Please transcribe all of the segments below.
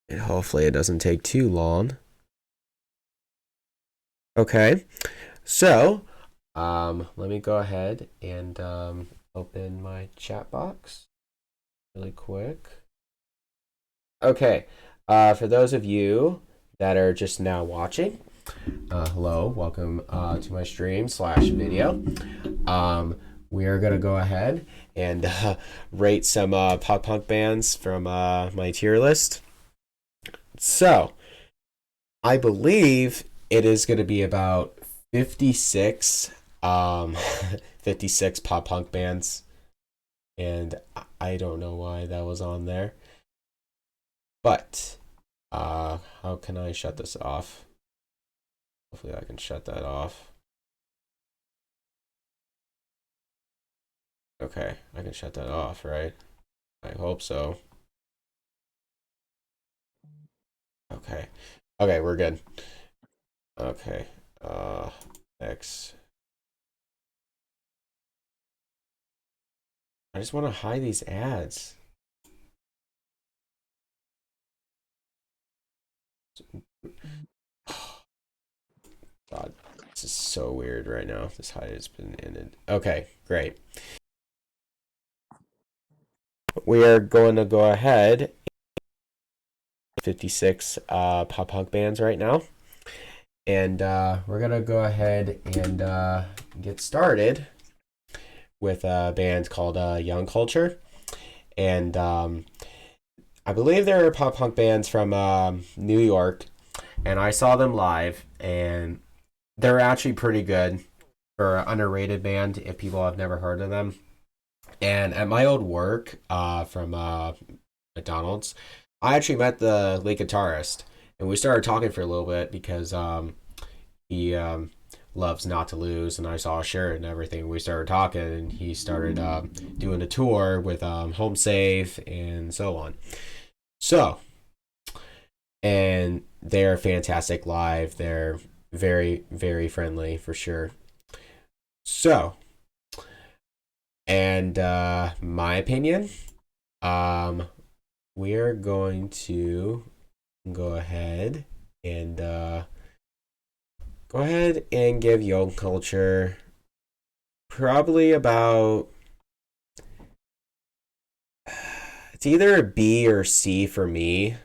And hopefully it doesn't take too long. Okay, so let me go ahead and open my chat box really quick. Okay, for those of you that are just now watching, hello, welcome to my stream slash video. We are gonna go ahead and rate some pop punk bands from my tier list. So I believe it is gonna be about 56, um, 56 pop punk bands, and I don't know why that was on there, but how can I shut this off? Hopefully, I can shut that off. Okay, I can shut that off, right? I hope so. Okay. Okay, we're good. Okay. X. I just want to hide these ads. God, this is so weird right now. This hide has been ended. Okay, great. We are going to go ahead. 56 pop punk bands right now. And we're going to go ahead and get started with a band called Young Culture. And I believe they're pop punk bands from New York. And I saw them live, and they're actually pretty good for an underrated band if people have never heard of them. And at my old work from McDonald's, I actually met the lead guitarist, and we started talking for a little bit because he loves Not to Lose, and I saw a shirt and everything. We started talking, and he started doing a tour with Home Safe and so on. So, and they're fantastic live. They're very, very friendly for sure. So, and my opinion, um, we're going to go ahead and give Young Culture probably about, it's either a B or C for me.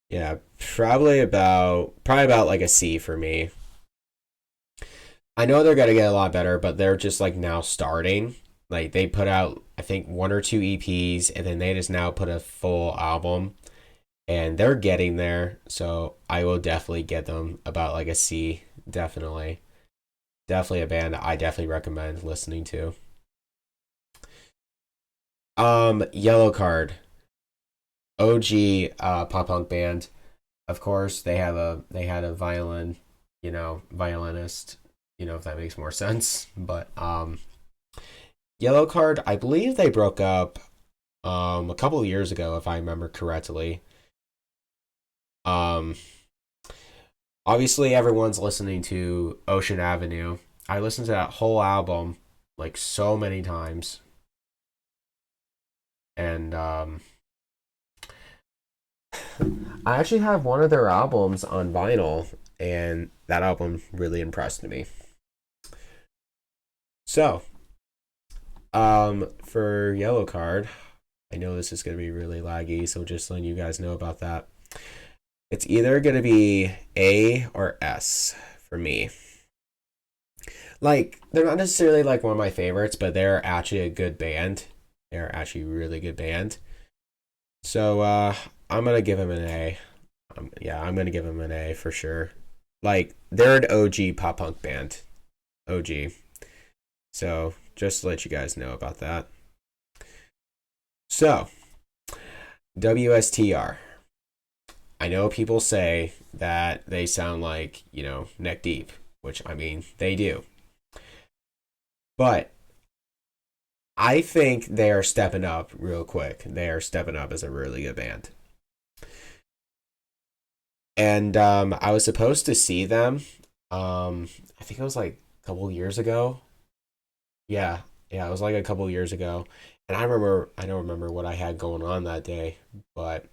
Yeah, probably about like a C for me. I know they're gonna get a lot better, but they're just like now starting. Like they put out I think one or two EPs, and then they just now put a full album, and they're getting there. So I will definitely get them about like a C. Definitely, definitely a band I definitely recommend listening to. Yellowcard, OG pop punk band. Of course, they had a violin, violinist. If that makes more sense. But Yellowcard, I believe they broke up a couple of years ago, if I remember correctly. Um, Obviously, everyone's listening to Ocean Avenue. I listened to that whole album like so many times, and I actually have one of their albums on vinyl, and that album really impressed me. So, for Yellowcard, I know this is going to be really laggy, so just letting you guys know about that. It's either going to be A or S for me. Like, they're not necessarily like one of my favorites, but they're actually a good band. They're actually a really good band. So, I'm going to give them an A. Yeah, I'm going to give them an A for sure. Like, they're an OG pop punk band. OG. So, just to let you guys know about that. So, WSTR. I know people say that they sound like, neck deep, which I mean, they do. But I think they are stepping up real quick. They are stepping up as a really good band. And I was supposed to see them. I think it was like a couple years ago. Yeah, yeah, it was like a couple years ago. And I don't remember what I had going on that day, but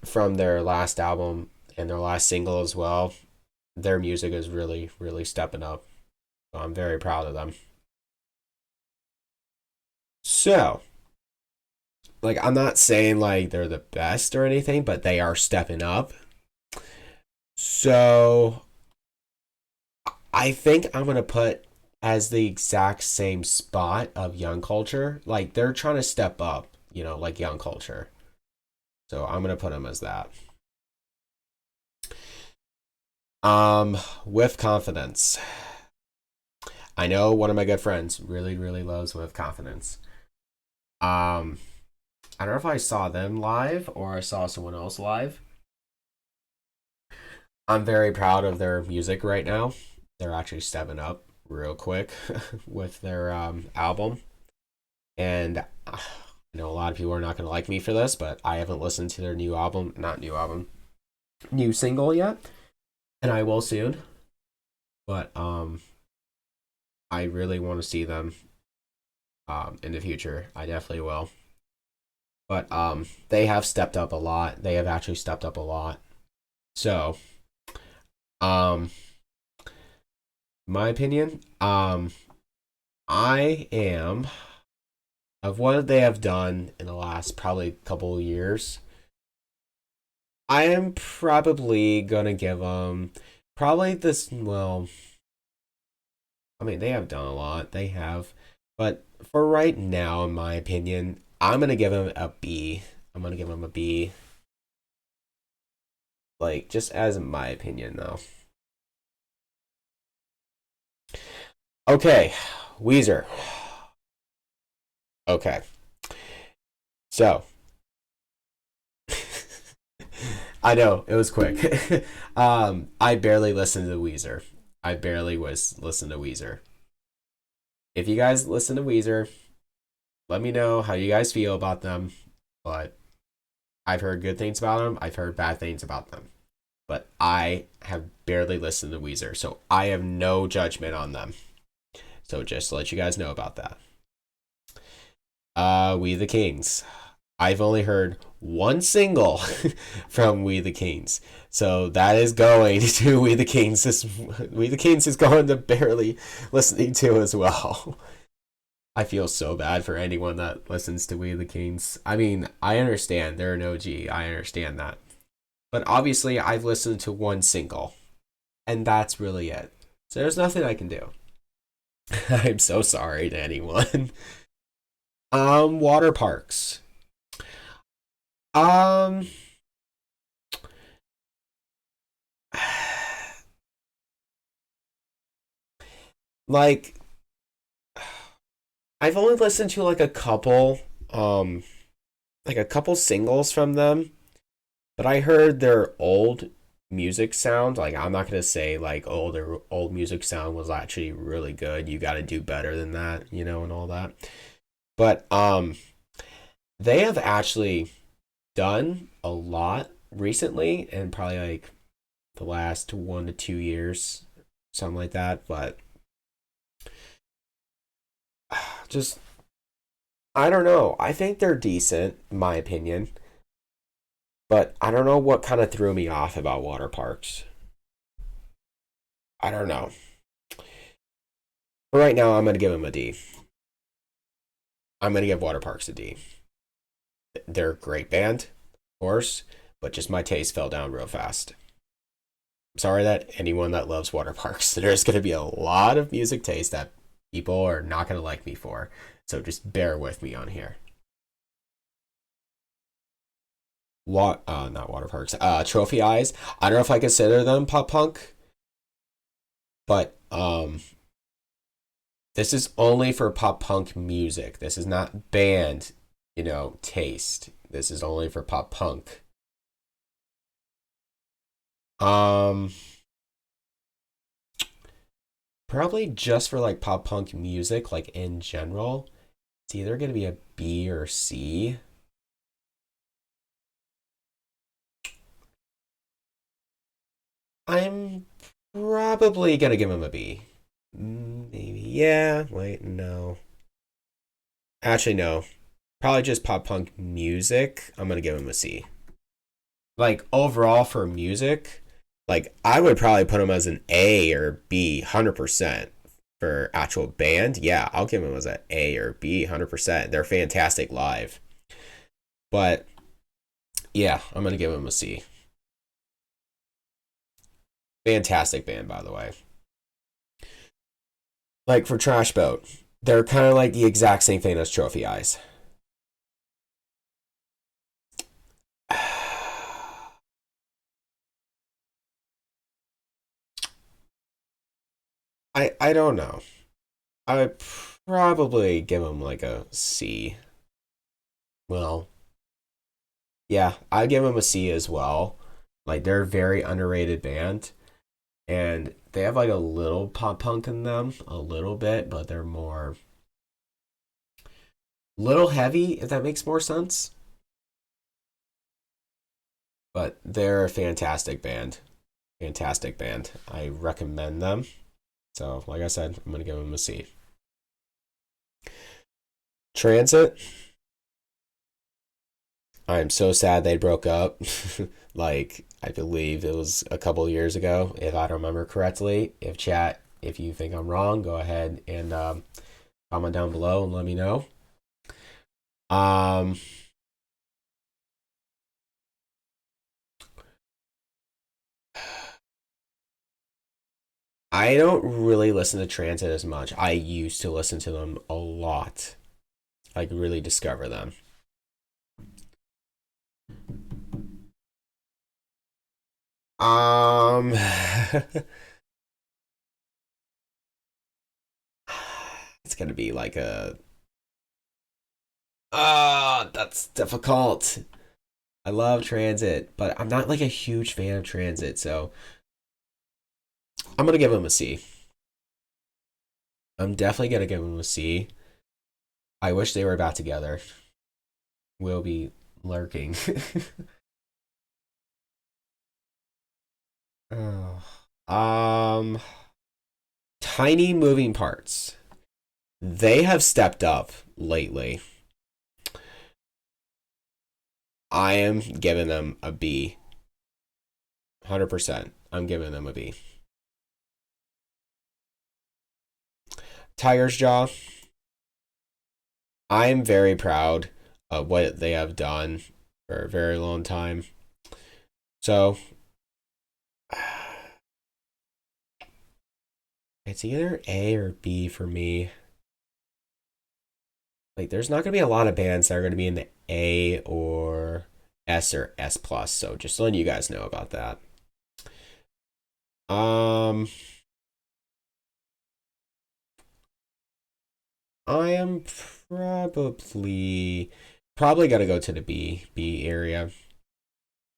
from their last album and their last single as well, their music is really, really stepping up. So I'm very proud of them. So, like, I'm not saying like they're the best or anything, but they are stepping up. So, I think I'm gonna put as the exact same spot of Young Culture. Like, they're trying to step up, like Young Culture. So I'm gonna put them as that. Um, with confidence. I know one of my good friends really, really loves With Confidence. Um, I don't know if I saw them live or I saw someone else live. I'm very proud of their music right now. They're actually stepping up real quick with their album. And I know a lot of people are not going to like me for this, but I haven't listened to their new album, not new album, new single yet. And I will soon. But I really want to see them in the future. I definitely will. But they have stepped up a lot. They have actually stepped up a lot. So, um, my opinion, I am of what they have done in the last probably couple of years. I am probably gonna give them probably this. Well, I mean they have done a lot. They have, but for right now, in my opinion, I'm gonna give them a B. I'm gonna give them a B. Like just as my opinion though. Okay, Weezer. Okay, so I know it was quick. I barely listened to Weezer. I barely was listening to Weezer. If you guys listen to Weezer, let me know how you guys feel about them. But I've heard good things about them. I've heard bad things about them. But I have barely listened to Weezer, so I have no judgment on them. So just to let you guys know about that. We the Kings. I've only heard one single from We the Kings. So that is going to We the Kings. We the Kings is going to barely listening to as well. I feel so bad for anyone that listens to We the Kings. I mean, I understand they're an OG. I understand that. But obviously, I've listened to one single, and that's really it. So there's nothing I can do. I'm so sorry to anyone. Water parks. Um, like I've only listened to um, like a couple singles from them, but I heard their old music sound. Like I'm not gonna say like their old music sound was actually really good. You got to do better than that, and all that. But they have actually done a lot recently, and probably like the last 1 to 2 years, something like that. But just I don't know. I think they're decent, in my opinion. But I don't know what kind of threw me off about water parks. I don't know. But right now, I'm going to give them a D. I'm going to give water parks a D. They're a great band, of course, but just my taste fell down real fast. I'm sorry that anyone that loves water parks, there's going to be a lot of music taste that people are not going to like me for. So just bear with me on here. Not water parks. Trophy Eyes. I don't know if I consider them pop punk, but this is only for pop punk music. This is not band, taste. This is only for pop punk. Um, Probably just for like pop punk music, like in general. It's either gonna be a B or C. I'm probably gonna give him a B. Maybe, yeah. Wait, no. Actually, no. Probably just pop punk music. I'm gonna give them a C. Like overall for music, like I would probably put them as an A or B, 100%. For actual band, yeah, I'll give them as an A or B, 100%. They're fantastic live, but yeah, I'm gonna give them a C. Fantastic band, by the way. Like for Trash Boat, they're kind of like the exact same thing as Trophy Eyes. I don't know. I would probably give them like a C. Well, yeah, I give them a C as well. Like they're a very underrated band, and they have like a little pop punk in them, a little bit, but they're more little heavy, if that makes more sense. But they're a fantastic band. Fantastic band. I recommend them. So, like I said, I'm gonna give them a C. Transit. I'm so sad they broke up. Like, I believe it was a couple years ago, if I remember correctly. If chat, if you think I'm wrong, go ahead and comment down below and let me know. Um, I don't really listen to Transit as much. I used to listen to them a lot. Like, really discover them. It's gonna be like a that's difficult. I love Transit, but I'm not like a huge fan of Transit, so I'm gonna give him a C. I'm definitely gonna give him a C. I wish they were back together. We'll be lurking. Oh. Tiny moving parts. They have stepped up lately. I am giving them a B. 100%. I'm giving them a B. Tiger's Jaw. I'm very proud of what they have done for a very long time. So it's either A or B for me. Like, there's not gonna be a lot of bands that are gonna be in the A or S plus. So just letting you guys know about that. Um, I am probably gotta go to the B area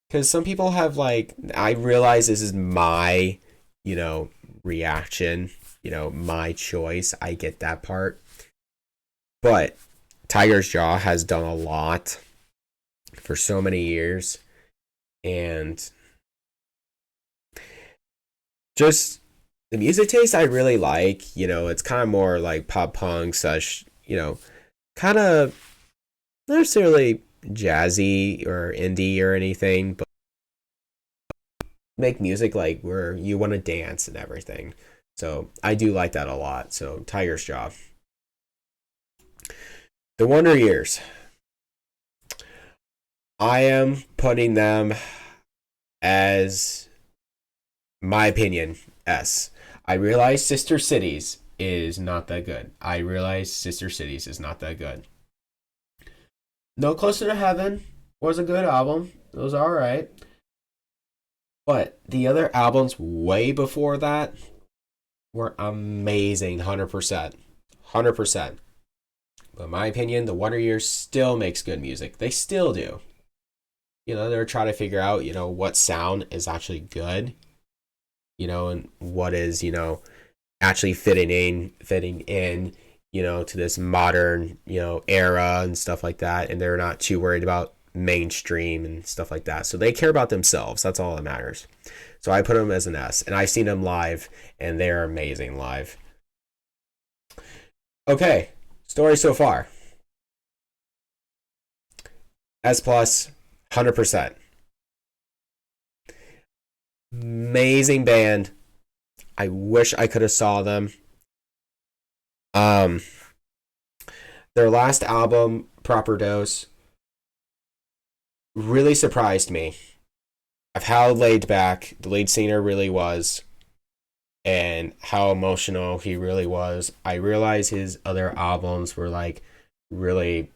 because some people have like I realize this is my you know reaction, my choice. I get that part, but Tiger's Jaw has done a lot for so many years, and just the music taste I really like. It's kind of more like pop punk such. Kind of not necessarily jazzy or indie or anything, but make music like where you want to dance and everything. So I do like that a lot. So Tiger's Jaw. The Wonder Years. I am putting them as my opinion S. I realize Sister Cities is not that good. I realize Sister Cities is not that good. No Closer to Heaven was a good album. It was alright. But the other albums way before that were amazing, 100%. 100%. But in my opinion, the Wonder Years still makes good music. They still do. They're trying to figure out, what sound is actually good, and what is, actually fitting in, to this modern, era and stuff like that. And they're not too worried about mainstream and stuff like that. So they care about themselves. That's all that matters. So I put them as an S. And I've seen them live, and they're amazing live. Okay, story so far. S plus, 100%. Amazing band. I wish I could have saw them. Um, their last album, Proper Dose, really surprised me of how laid back the lead singer really was and how emotional he really was. I realized his other albums were like really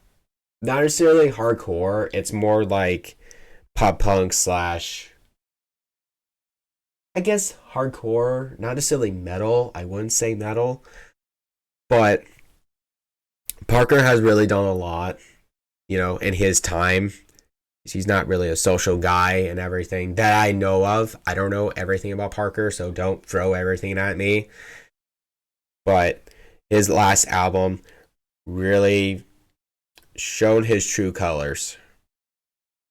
not necessarily hardcore. It's more like pop punk slash, I guess, hardcore. Not necessarily metal. I wouldn't say metal, but Parker has really done a lot, in his time. He's not really a social guy and everything that I know of. I don't know everything about Parker, so don't throw everything at me. But his last album really showed his true colors.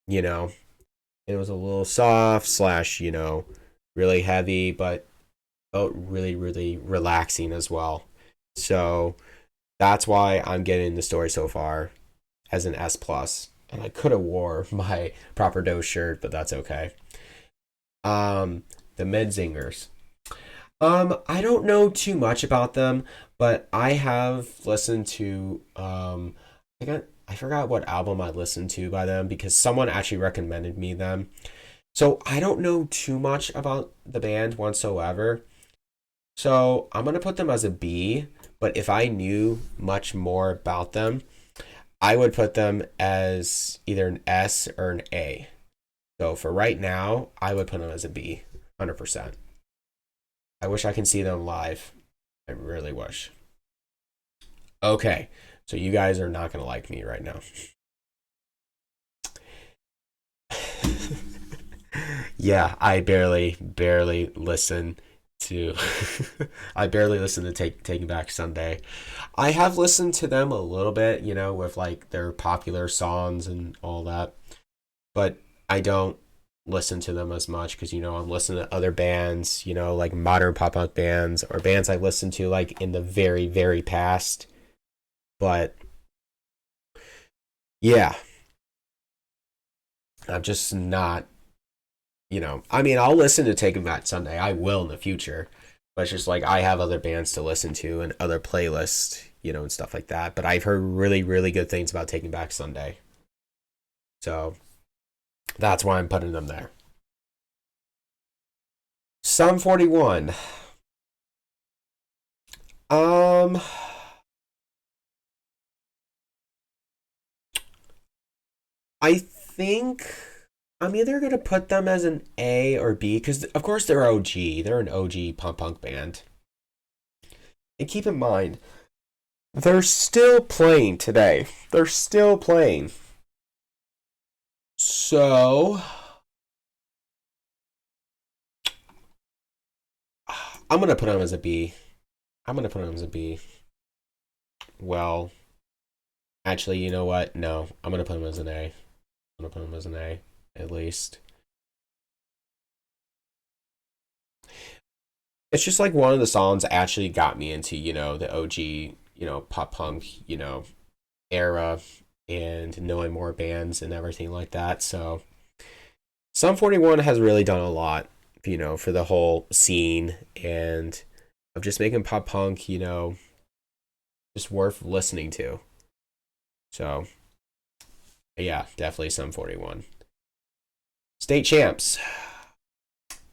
It was a little soft slash, really heavy, but felt really, really relaxing as well. So that's why I'm getting the story so far as an S plus. And I could have wore my Proper Dose shirt, but that's okay. The Medzingers. I don't know too much about them, but I have listened to I forgot what album I listened to by them because someone actually recommended me them. So I don't know too much about the band whatsoever. So I'm gonna put them as a B, but if I knew much more about them, I would put them as either an S or an A. So for right now, I would put them as a B, 100%. I wish I can see them live. I really wish. Okay, so you guys are not going to like me right now. Yeah, I barely listen to I barely listen to Taking Back Sunday. I have listened to them a little bit, with like their popular songs and all that. But I don't listen to them as much because I'm listening to other bands, like modern pop punk bands or bands I listened to like in the very, very past. But yeah, I'm just not, I mean, I'll listen to Taking Back Sunday. I will in the future. But it's just like I have other bands to listen to and other playlists, and stuff like that. But I've heard really, really good things about Taking Back Sunday. So that's why I'm putting them there. Sum 41. Um, I think I'm either gonna put them as an A or B because, of course, they're OG. They're an OG punk punk band. And keep in mind, they're still playing today. They're still playing. So I'm gonna put them as a B. I'm gonna put them as a B. Well, actually, you know what? No, I'm gonna put them as an A. I'm gonna put them as an A at least. It's just like one of the songs actually got me into, the OG, pop punk, era and knowing more bands and everything like that. So Sum 41 has really done a lot, for the whole scene and of just making pop punk, just worth listening to. So yeah, definitely Sum 41. State champs.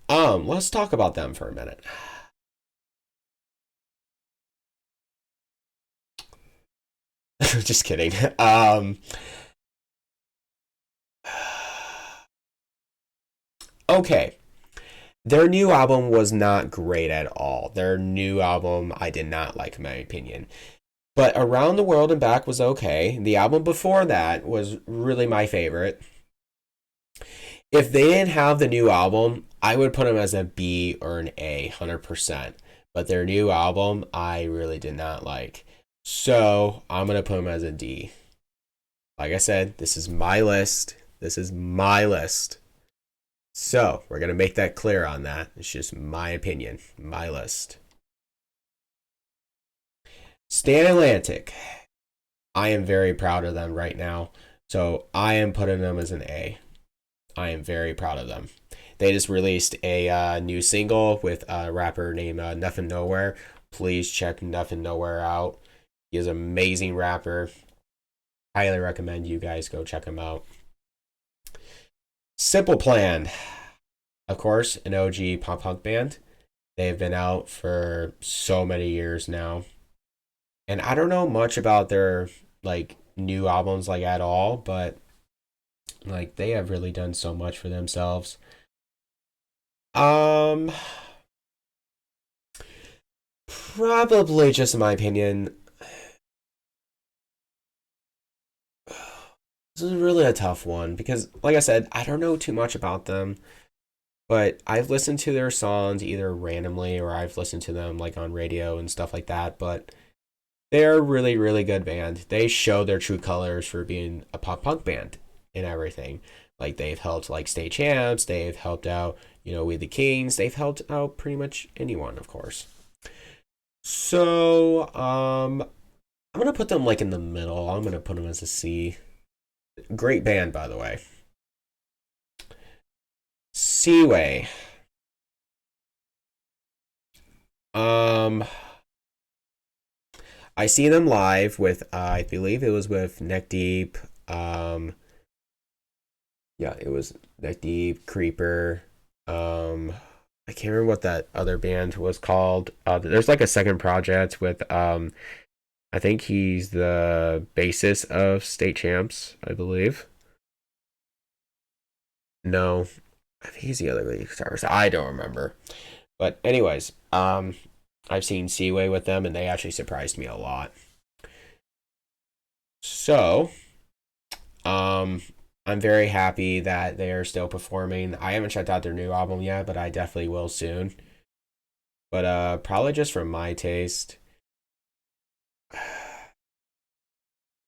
Let's talk about them for a minute. Just kidding. Okay. Their new album was not great at all. Their new album I did not like, in my opinion. But Around the World and Back was okay. The album before that was really my favorite. If they didn't have the new album, I would put them as a B or an A, 100%. But their new album, I really did not like. So I'm going to put them as a D. Like I said, this is my list. This is my list. So we're going to make that clear on that. It's just my opinion, my list. Stan Atlantic. I am very proud of them right now. So I am putting them as an A. I am very proud of them. They just released a new single with a rapper named Nothing Nowhere. Please check Nothing Nowhere out. He is an amazing rapper. Highly recommend you guys go check him out. Simple Plan, of course, an OG pop punk band. They've been out for so many years now. And I don't know much about their like new albums like at all, but like they have really done so much for themselves. Um Probably just in my opinion, this is really a tough one because like I said, I don't know too much about them, but I've listened to their songs either randomly or I've listened to them like on radio and stuff like that, but they're a really, really good band. They show their true colors for being a pop punk band and everything. Like they've helped like state champs, they've helped out, We the Kings, they've helped out pretty much anyone, of course. So, I'm gonna put them like in the middle. I'm gonna put them as a C. Great band, by the way. Seaway. Um, I see them live with I believe it was with Neck Deep. Um, yeah, it was Neck Deep, Creeper. Um, I can't remember what that other band was called. There's like a second project with I think he's the bassist of State Champs, I believe. No, I think he's the other lead guitarist. I don't remember. But anyways, I've seen Seaway with them, and they actually surprised me a lot. So, um, I'm very happy that they are still performing. I haven't checked out their new album yet, but I definitely will soon. But probably just for my taste,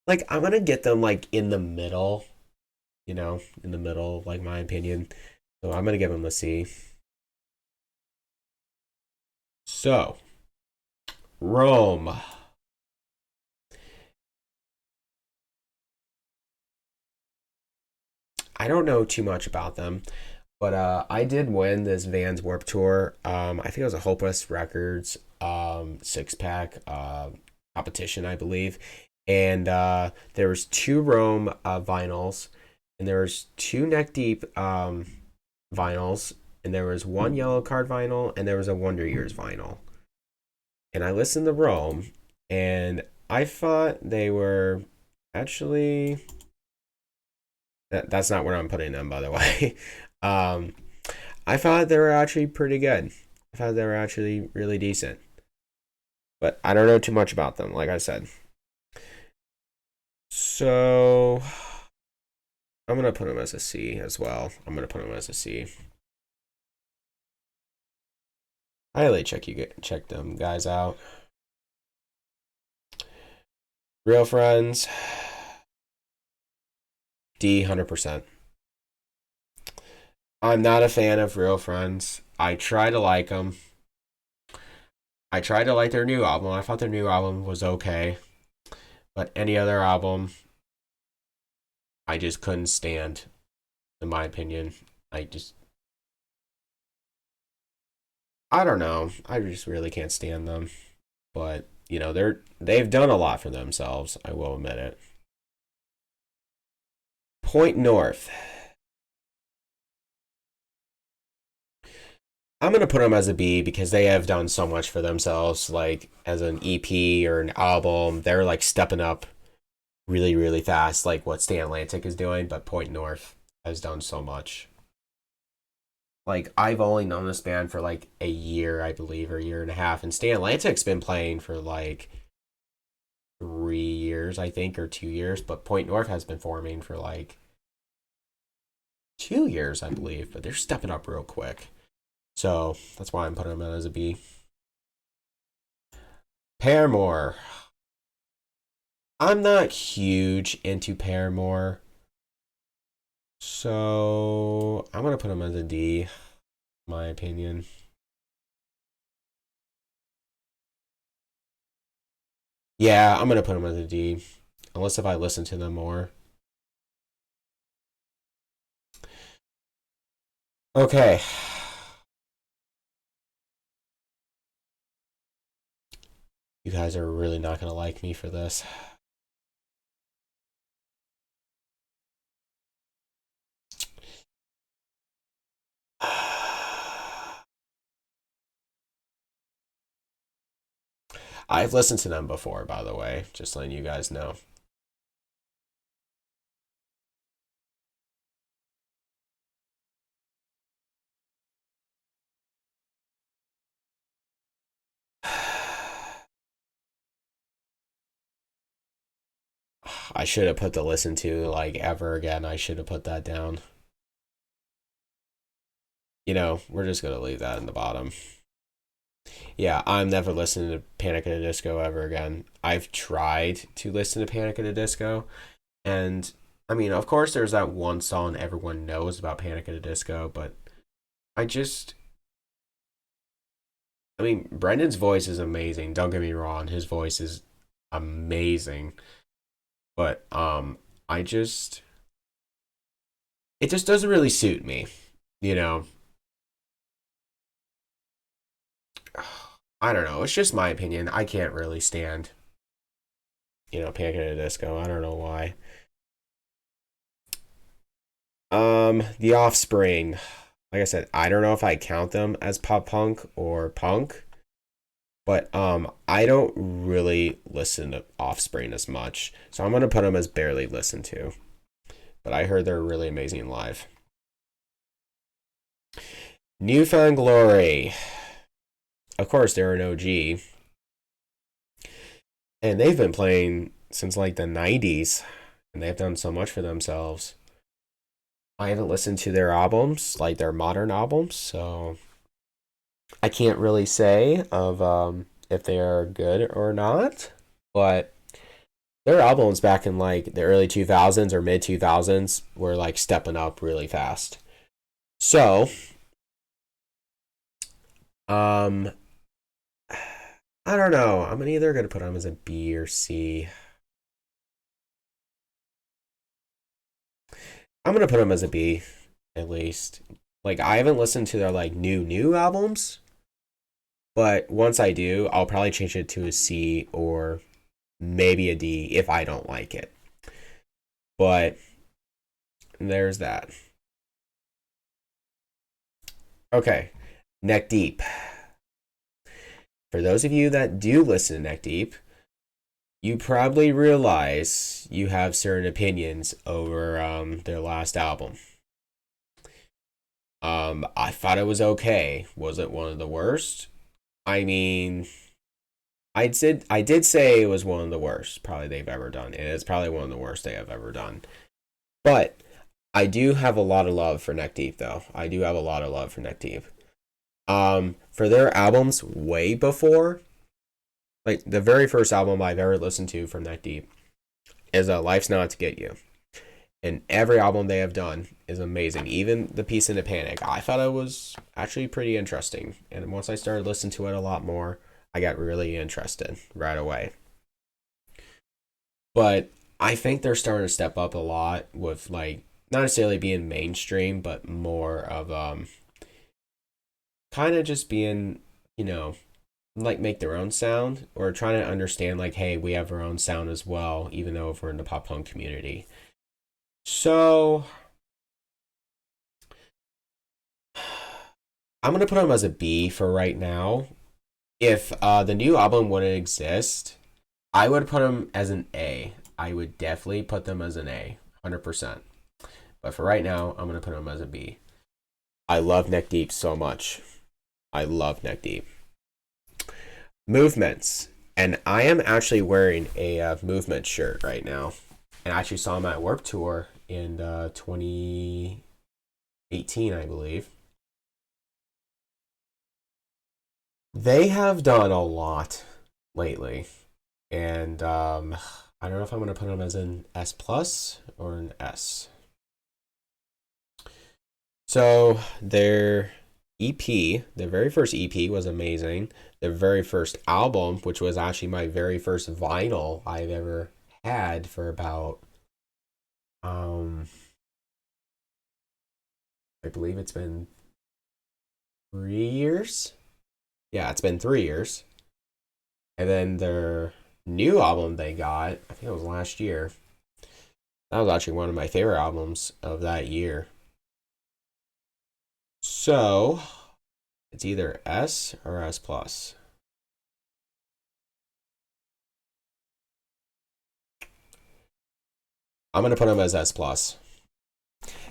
like I'm gonna get them like in the middle, in the middle, like my opinion. So I'm gonna give them a C. So Rome. I don't know too much about them, but I did win this Vans Warp Tour. I think it was a Hopeless Records 6 pack competition, I believe. And there was two Rome vinyls, and there was two Neck Deep vinyls, and there was one Yellow Card vinyl, and there was a Wonder Years vinyl. And I listened to Rome, and I thought they were actually that's not where I'm putting them, by the way. um, I thought they were actually pretty good. I thought they were actually really decent, but I don't know too much about them, like I said. So I'm gonna put them as a C as well. I'm gonna put them as a C. Highly check them guys out. Real Friends, D 100%. I'm not a fan of Real Friends. I try to like them. I tried to like their new album. I thought their new album was okay, but any other album, I just couldn't stand. In my opinion, I don't know. I just really can't stand them. But they've done a lot for themselves. I will admit it. Point North. I'm gonna put them as a B because they have done so much for themselves. Like as an EP or an album, they're like stepping up really, really fast, like what Stan Atlantic is doing. But Point North has done so much. Like I've only known this band for like a year, I believe, or a year and a half, and Stan Atlantic's been playing for like 3 years, I think, or 2 years. But Point North has been forming for like 2 years, I believe. But they're stepping up real quick, so that's why I'm putting them as a B. Paramore. I'm not huge into Paramore, so I'm gonna put them as a D. In my opinion. Yeah, I'm gonna put them as a D, unless if I listen to them more. Okay. You guys are really not gonna like me for this. I've listened to them before, by the way, just letting you guys know. I should have put the listen to like ever again. I should have put that down. We're just gonna leave that in the bottom. Yeah, I'm never listening to Panic at the Disco ever again. I've tried to listen to Panic at the Disco, and I mean, of course, there's that one song everyone knows about Panic at the Disco, but I just, I mean, Brendan's voice is amazing. Don't get me wrong, his voice is amazing, but I just, it just doesn't really suit me, you know. I don't know. It's just my opinion. I can't really stand, Panic at the Disco. I don't know why. The Offspring. Like I said, I don't know if I count them as pop punk or punk, but I don't really listen to Offspring as much, so I'm gonna put them as barely listened to. But I heard they're really amazing live. New Found Glory. Of course, they're an OG, and they've been playing since like the '90s, and they've done so much for themselves. I haven't listened to their albums, like their modern albums, so I can't really say of if they are good or not. But their albums back in like the early 2000s or mid 2000s were like stepping up really fast. So, um, I don't know. I'm either gonna put them as a B or C. I'm gonna put them as a B, at least. Like I haven't listened to their like new albums, but once I do, I'll probably change it to a C or maybe a D if I don't like it. But there's that. Okay, Neck Deep. For those of you that do listen to Neck Deep, you probably realize you have certain opinions over their last album. I thought it was okay. Was it one of the worst? I mean, I did say it was one of the worst probably they've ever done, and it's probably one of the worst they have ever done. But I do have a lot of love for Neck Deep, though. I do have a lot of love for Neck Deep. For their albums way before, like the very first album I've ever listened to from Neck Deep is Life's Not to Get You. And every album they have done is amazing. Even the Peace in the Panic, I thought it was actually pretty interesting. And once I started listening to it a lot more, I got really interested right away. But I think they're starting to step up a lot with like not necessarily being mainstream, but more of kind of just being, you know, like make their own sound or trying to understand like, hey, we have our own sound as well, even though if we're in the pop punk community. So I'm gonna put them as a B for right now. If the new album wouldn't exist, I would put them as an A. I would definitely put them as an A, 100%. But for right now, I'm gonna put them as a B. I love Neck Deep so much. I love Neck Deep. Movements. And I am actually wearing a movement shirt right now. And I actually saw them at Warp Tour in 2018, I believe. They have done a lot lately. And I don't know if I'm going to put them as an S plus or an S. So their EP, their very first EP was amazing. Their very first album, which was actually my very first vinyl I've ever had for about um I believe it's been 3 years. Yeah, it's been 3 years. And then their new album they got, I think it was last year. That was actually one of my favorite albums of that year. So it's either S or S plus. I'm gonna put them as S plus.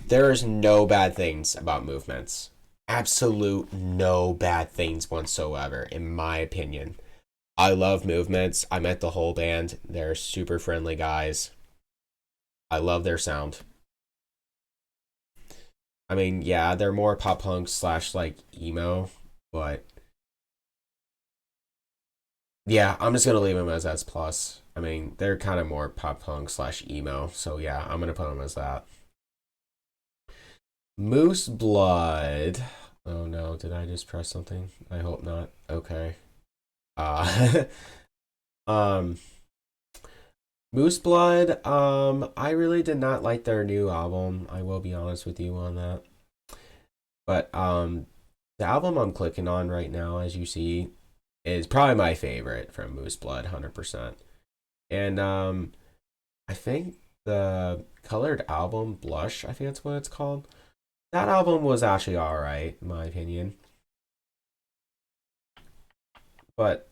There's no bad things about movements. Absolute no bad things whatsoever, in my opinion. I love movements. I met the whole band. They're super friendly guys. I love their sound. I mean, yeah, they're more pop punk slash like emo, but yeah, I'm just gonna leave them as S plus. I mean, they're kind of more pop punk slash emo, so yeah, I'm gonna put them as that. Moose Blood. Oh no, did I just press something? I hope not. Okay. Uh um Moose Blood, I really did not like their new album. I will be honest with you on that. But the album I'm clicking on right now, as you see, is probably my favorite from Moose Blood, 100%. And I think the colored album, Blush, I think that's what it's called. That album was actually alright, in my opinion. But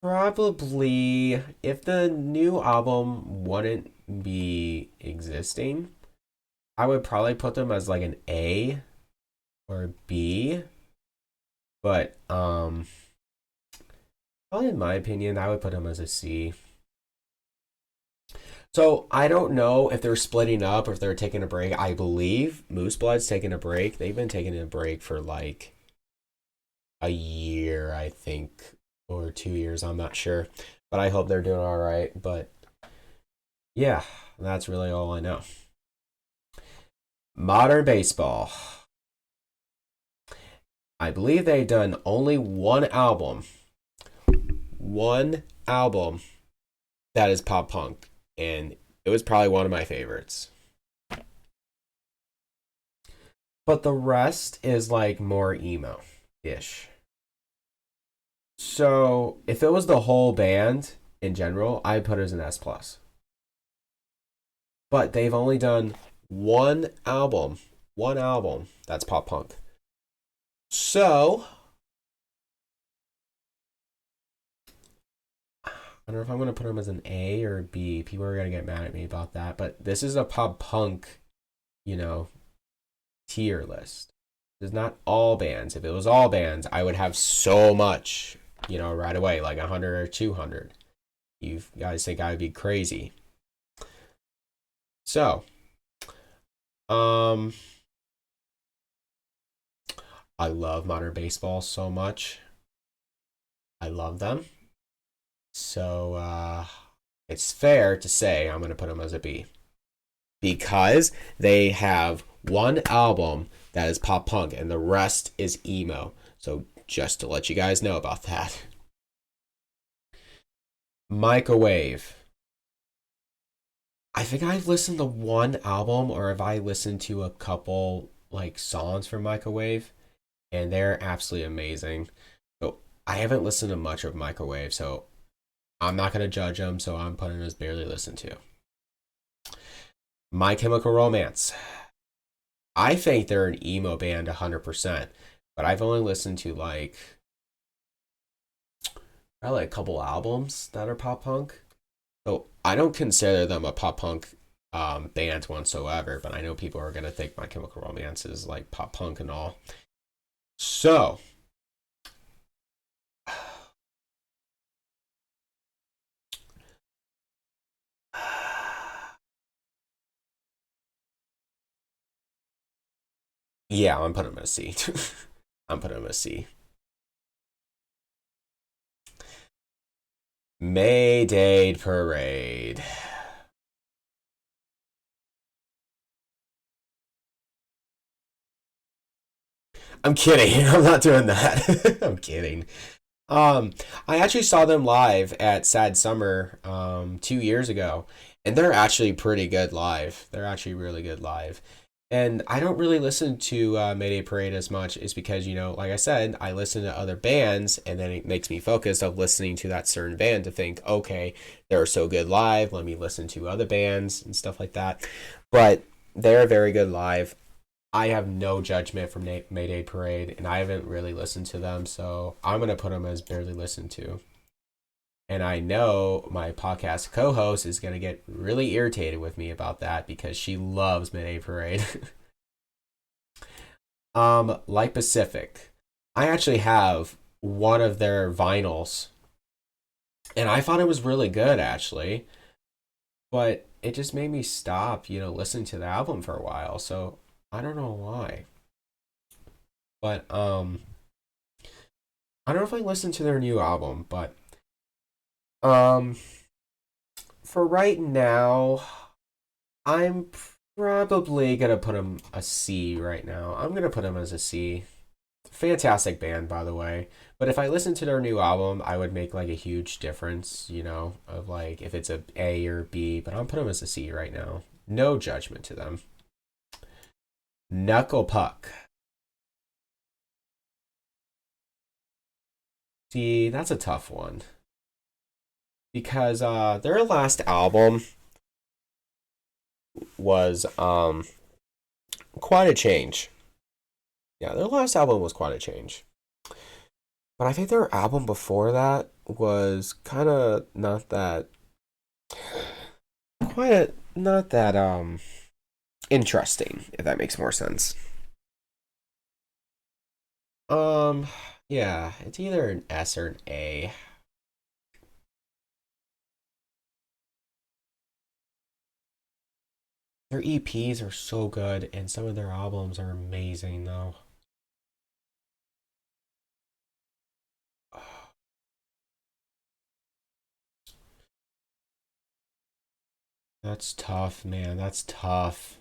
probably if the new album wouldn't be existing, I would probably put them as like an A or a B. But probably in my opinion, I would put them as a C. So I don't know if they're splitting up or if they're taking a break. I believe Moose Blood's taking a break. They've been taking a break for like a year, I think, or 2 years. I'm not sure, but I hope they're doing all right. But yeah, that's really all I know. Modern Baseball. I believe they've done only one album. One album that is pop punk, and it was probably one of my favorites. But the rest is like more emo ish. So if it was the whole band in general, I'd put it as an S plus. But they've only done one album that's pop punk. So I don't know if I'm gonna put them as an A or a B. People are gonna get mad at me about that, but this is a pop punk, you know, tier list. It's not all bands. If it was all bands, I would have so much, right away, like 100 or 200. You guys think I would be crazy. So, um, I love modern baseball so much. I love them. So, it's fair to say I'm going to put them as a B. Because they have one album that is pop punk and the rest is emo. So, just to let you guys know about that. Microwave. I think I've listened to one album or have I listened to a couple like songs from Microwave and they're absolutely amazing. So I haven't listened to much of Microwave, so I'm not gonna judge them, so I'm putting it as barely listened to. My Chemical Romance. I think they're an emo band 100%, but I've only listened to like probably a couple albums that are pop punk. So I don't consider them a pop punk band whatsoever, but I know people are gonna think My Chemical Romance is like pop punk and all. So yeah, I'm putting them as C. I'm putting them as C. Mayday Parade. I'm kidding. I'm not doing that. I'm kidding. Um, I actually saw them live at Sad Summer 2 years ago, and they're actually pretty good live. They're actually really good live. And I don't really listen to Mayday Parade as much, is because, like I said, I listen to other bands, and then it makes me focus of listening to that certain band to think, okay, they're so good live. Let me listen to other bands and stuff like that. But they're very good live. I have no judgment from Mayday Parade, and I haven't really listened to them, so I'm gonna put them as barely listened to. And I know my podcast co-host is gonna get really irritated with me about that because she loves Mayday Parade. Like Pacific, I actually have one of their vinyls, and I thought it was really good actually, but it just made me stop, listening to the album for a while. So I don't know why, but I don't know if I listened to their new album, but um, for right now, I'm probably gonna put him a C right now. I'm gonna put him as a C. Fantastic band, by the way. But if I listen to their new album, I would make like a huge difference, of like if it's A or B. But I'm putting them as a C right now. No judgment to them. Knuckle Puck. See, that's a tough one because their last album was quite a change. Yeah, their last album was quite a change. But I think their album before that was kind of not that not that interesting, if that makes more sense. Um, yeah, it's either an S or an A. Their EPs are so good, and some of their albums are amazing, though. That's tough, man. That's tough.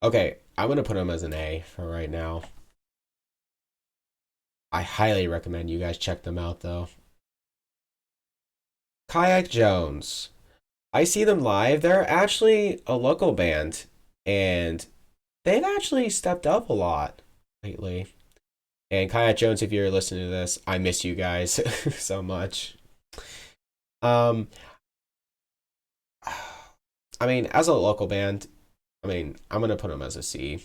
Okay, I'm gonna put them as an A for right now. I highly recommend you guys check them out, though. Kayak Jones. I see them live. They're actually a local band, and they've actually stepped up a lot lately. And Kayak Jones, if you're listening to this, I miss you guys so much. Um, I mean, as a local band, I'm gonna put them as a C,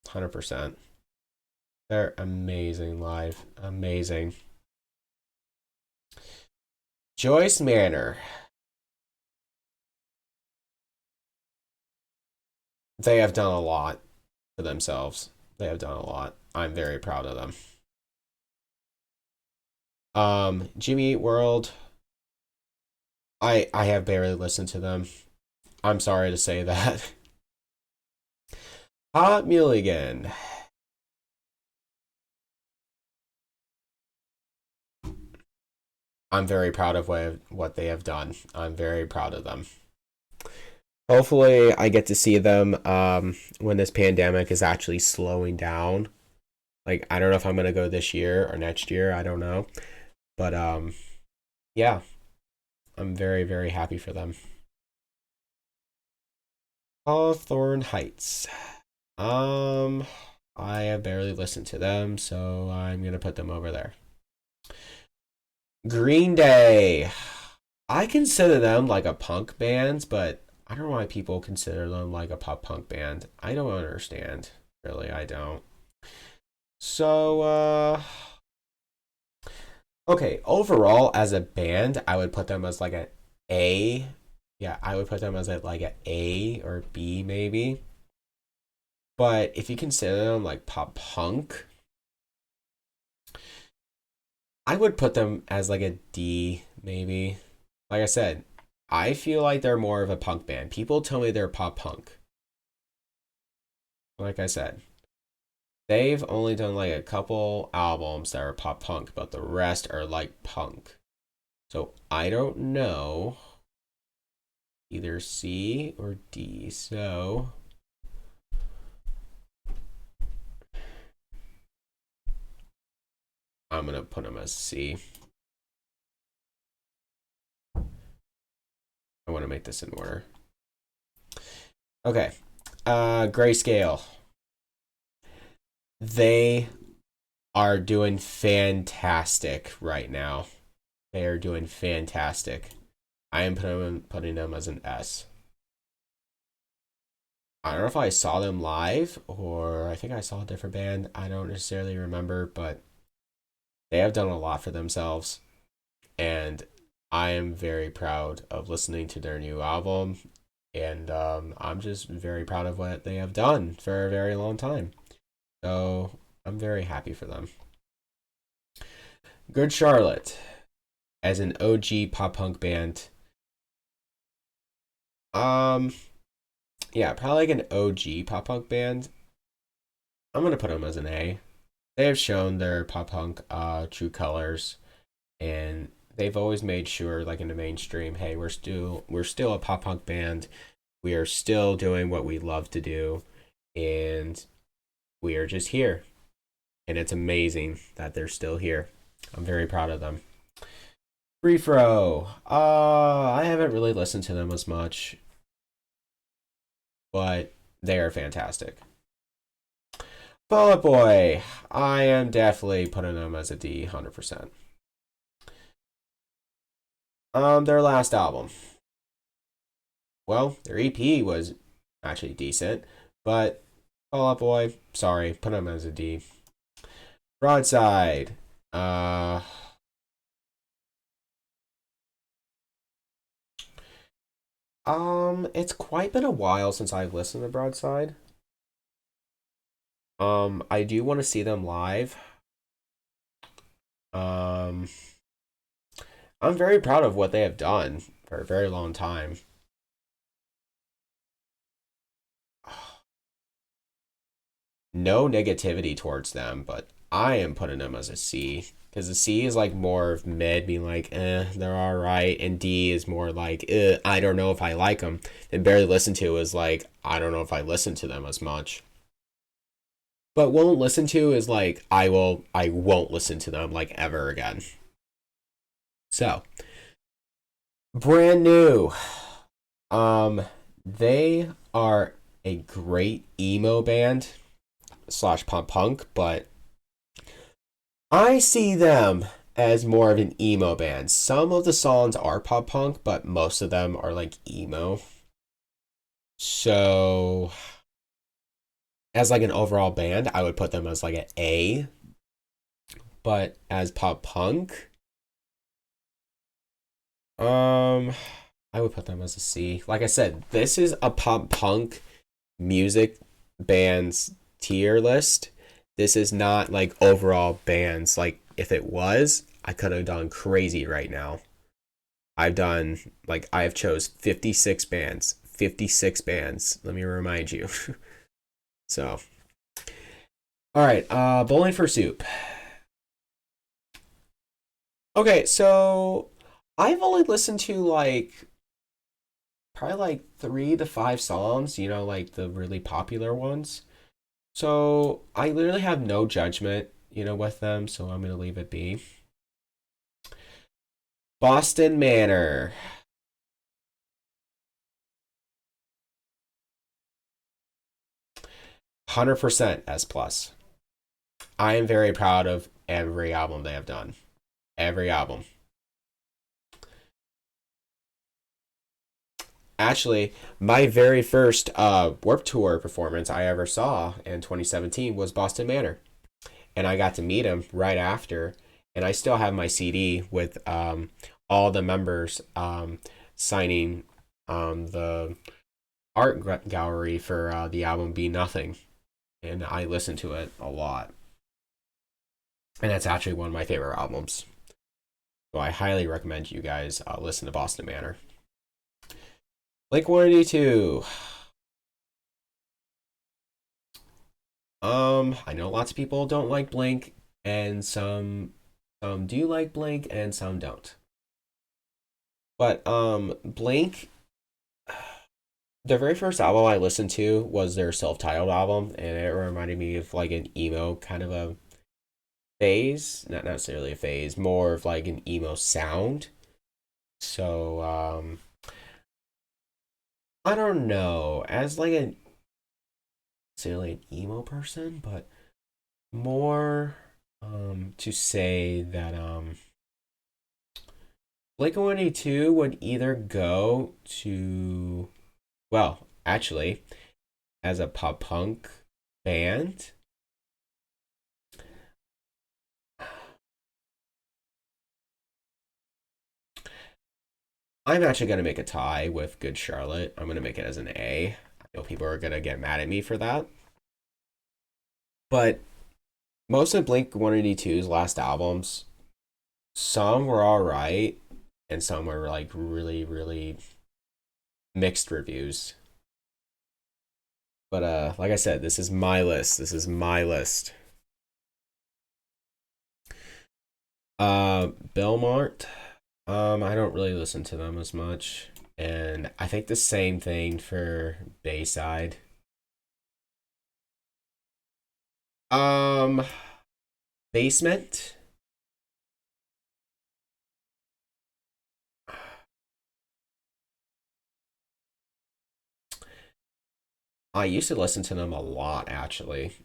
100%. They're amazing live, amazing. Joyce Manor, they have done a lot for themselves. They have done a lot. I'm very proud of them. Jimmy Eat World, I have barely listened to them. I'm sorry to say that. Hot Mulligan. I'm very proud of what they have done. I'm very proud of them. Hopefully, I get to see them when this pandemic is actually slowing down. Like, I don't know if I'm gonna go this year or next year. I don't know, but yeah, I'm very very happy for them. Hawthorne Heights. Um, I have barely listened to them, so I'm gonna put them over there. Green Day. I consider them like a punk band, but I don't know why people consider them like a pop punk band. I don't understand. Really, I don't. So, okay, overall as a band, I would put them as like an A. Yeah, I would put them as like an A or B maybe. But if you consider them like pop punk, I would put them as like a D maybe. Like I said, I feel like they're more of a punk band. People tell me they're pop punk. Like I said, they've only done like a couple albums that are pop punk, but the rest are like punk. So I don't know, either C or D. So I'm gonna put them as C. I want to make this in order. Okay. Grayscale. They are doing fantastic right now. They are doing fantastic. I am putting them as an S. I don't know if I saw them live or I think I saw a different band. I don't necessarily remember, but they have done a lot for themselves. And I am very proud of listening to their new album. And I'm just very proud of what they have done for a very long time. So I'm very happy for them. Good Charlotte, as an OG pop punk band. Um, yeah, probably like an OG pop punk band. I'm gonna put them as an A. They have shown their pop punk true colors, and they've always made sure, like in the mainstream, hey, we're still a pop punk band. We are still doing what we love to do, and we are just here. And it's amazing that they're still here. I'm very proud of them. Free Throw. I haven't really listened to them as much, but they are fantastic. Fall Out Boy. I am definitely putting them as a D, 100%. Their last album. Well, their EP was actually decent, but Fall Out Boy, sorry, put them as a D. Broadside. It's quite been a while since I've listened to Broadside. I do want to see them live. Um, I'm very proud of what they have done for a very long time. No negativity towards them, but I am putting them as a C because the C is like more of mid, being like, they're all right, and D is more like, I don't know if I like them. And Barely Listen To is like, I don't know if I listen to them as much. But won't listen to is like, I won't listen to them like ever again. So, brand new. They are a great emo band slash pop punk, but I see them as more of an emo band. Some of the songs are pop punk, but most of them are like emo. So, as like an overall band, I would put them as like an A. But as pop punk, um, I would put them as a C. Like I said, this is a pop punk music bands tier list. This is not like overall bands. Like if it was, I could have done crazy right now. I have chose 56 bands. 56 bands. Let me remind you. So, all right, Bowling for Soup. Okay, so I've only listened to like probably like 3 to 5 songs, like the really popular ones. So I literally have no judgment, with them, so I'm gonna leave it be. Boston Manor. 100% S plus. I am very proud of every album they have done. Every album. Actually, my very first Warped Tour performance I ever saw in 2017 was Boston Manor. And I got to meet him right after. And I still have my CD with all the members signing the art gallery for the album Be Nothing. And I listened to it a lot. And that's actually one of my favorite albums. So I highly recommend you guys listen to Boston Manor. Blink 182. I know lots of people don't like Blink, and some do like Blink, and some don't. But Blink, their very first album I listened to was their self-titled album, and it reminded me of like an emo kind of a phase, not necessarily a phase, more of like an emo sound. So I don't know, as like a say like an emo person, but more to say that Blink-182 would either go to, well, actually, as a pop punk band, I'm actually going to make a tie with Good Charlotte. I'm going to make it as an A. I know people are going to get mad at me for that. But most of Blink 182's last albums, some were all right, and some were like really, really mixed reviews. But like I said, this is my list. This is my list. Belmont. I don't really listen to them as much, and I think the same thing for Bayside. Um, Basement. I used to listen to them a lot actually,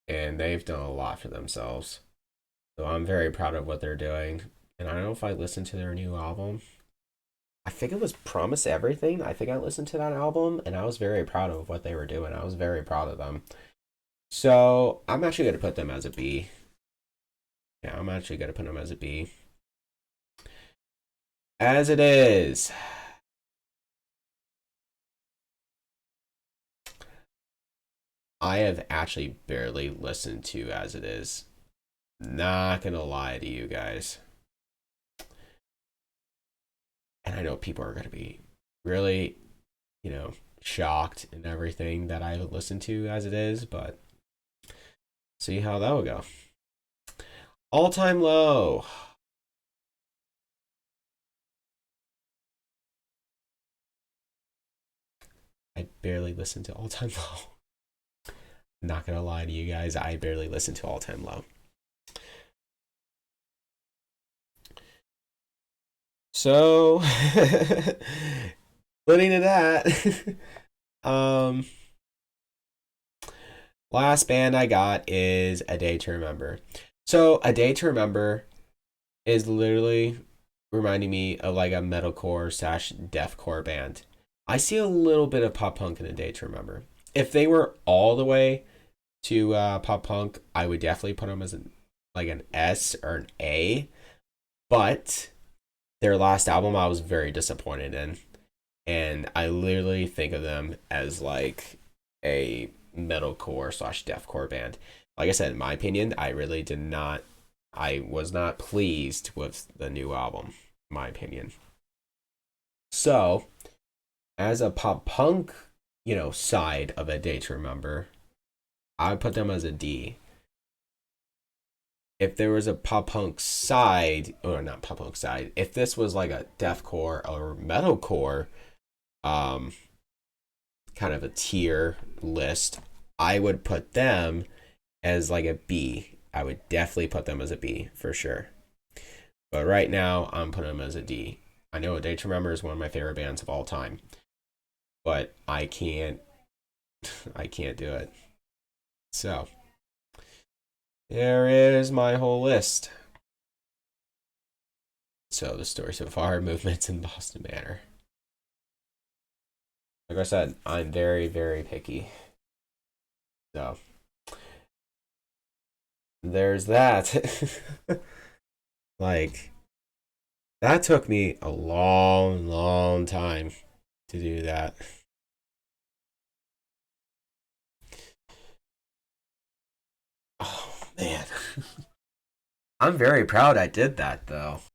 and they've done a lot for themselves. So I'm very proud of what they're doing. And I don't know if I listened to their new album. I think it was Promise Everything. I think I listened to that album, and I was very proud of what they were doing. I was very proud of them. So I'm actually going to put them as a B. Yeah, I'm actually going to put them as a B. As it is. I have actually barely listened to As It Is. Not gonna lie to you guys. And I know people are gonna be really, shocked and everything that I listen to As It Is, but see how that will go. All Time Low. I barely listen to All Time Low. Not gonna lie to you guys, I barely listen to All Time Low. So, leading to that, um, last band I got is A Day to Remember. So, A Day to Remember is literally reminding me of like a metalcore slash deathcore band. I see a little bit of pop punk in A Day to Remember. If they were all the way to pop punk, I would definitely put them as like an S or an A. But their last album, I was very disappointed in, and I literally think of them as like a metalcore slash deathcore band. Like I said, in my opinion, I really did not. I was not pleased with the new album, in my opinion. So, as a pop punk, side of A Day to Remember, I would put them as a D. If there was a pop punk side, or not pop punk side, if this was like a deathcore or metalcore, um, kind of a tier list, I would put them as like a B. I would definitely put them as a B for sure. But right now, I'm putting them as a D. I know A Day to Remember is one of my favorite bands of all time, but I can't do it. So there is my whole list. So the story so far, movements in Boston Manor. Like I said, I'm very, very picky. So there's that. Like, that took me a long, long time to do that. Oh, man. I'm very proud I did that, though.